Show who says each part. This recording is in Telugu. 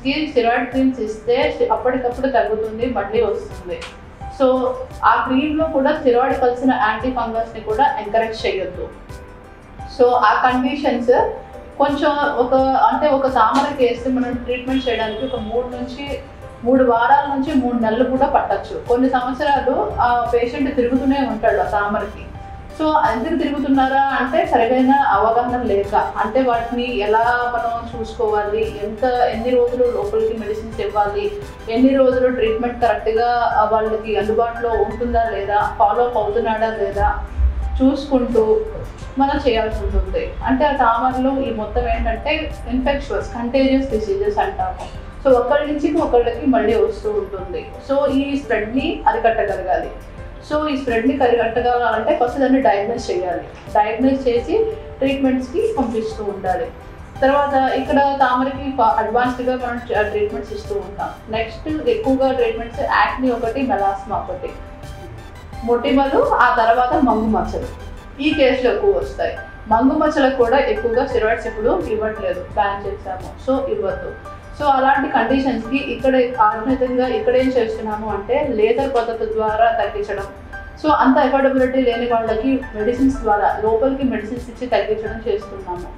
Speaker 1: కి స్టెరాయిడ్ క్రీమ్స్ ఇస్తే అప్పటికప్పుడు తగ్గుతుంది, మళ్ళీ వస్తుంది. సో ఆ క్రీమ్లో కూడా స్టెరాయిడ్ కలిసిన యాంటీ ఫంగస్ని కూడా ఎంకరేజ్ చేయొద్దు. సో ఆ కండిషన్స్ కొంచెం ఒక తామరకి వేస్తే మనం ట్రీట్మెంట్ చేయడానికి ఒక 3 వారాల నుంచి 3 నెలలు కూడా పట్టచ్చు. కొన్ని సంవత్సరాలు ఆ పేషెంట్ తిరుగుతూనే ఉంటాడు ఆ తామరకి. సో ఎందుకు తిరుగుతున్నారా అంటే సరైన అవగాహన లేక, అంటే వాటిని ఎలా మనం చూసుకోవాలి, ఎన్ని రోజులు లోపలికి మెడిసిన్స్ ఇవ్వాలి, ఎన్ని రోజులు ట్రీట్మెంట్ కరెక్ట్గా వాళ్ళకి అందుబాటులో ఉంటుందా లేదా, ఫాలోఅప్ అవుతున్నాడా లేదా చూసుకుంటూ మనం చేయాల్సి ఉంటుంది. అంటే ఆ తామరలో ఈ మొత్తం ఏంటంటే ఇన్ఫెక్షన్స్, కంటేజియస్ డిసీజెస్ అంటాము. సో ఒకరి నుంచి ఒకళ్ళకి మళ్ళీ వస్తూ ఉంటుంది. సో ఈ స్ప్రెడ్ని అరికట్టగలగాలి. సో ఈ స్ప్రెడ్ని అరికట్టగలాలంటే ఫస్ట్ దాన్ని డయాగ్నోస్ చేయాలి. డయాగ్నోస్ చేసి ట్రీట్మెంట్స్కి పంపిస్తూ ఉండాలి. తర్వాత ఇక్కడ తామరకి అడ్వాన్స్డ్గా మనం ట్రీట్మెంట్స్ ఇస్తూ ఉంటాం. నెక్స్ట్ ఎక్కువగా ట్రీట్మెంట్స్ యాక్ని ఒకటి, మెలాస్మా ఒకటి, మొటిమలు, ఆ తర్వాత మంగు మచ్చలు. ఈ కేసులు ఎక్కువ వస్తాయి. మంగు మచ్చలకు కూడా ఎక్కువగా స్టెరాయిడ్స్ ఇప్పుడు ఇవ్వట్లేదు, బ్యాన్ చేసాము. సో ఇవ్వద్దు. సో అలాంటి కండిషన్స్కి ఆల్టర్నేటివ్గా ఇక్కడ ఏం చేస్తున్నాము అంటే లేజర్ పద్ధతి ద్వారా తగ్గించడం. సో అంత అఫోర్డబిలిటీ లేని వాళ్ళకి మెడిసిన్స్ ద్వారా లోపలికి మెడిసిన్స్ ఇచ్చి తగ్గించడం చేస్తున్నాము.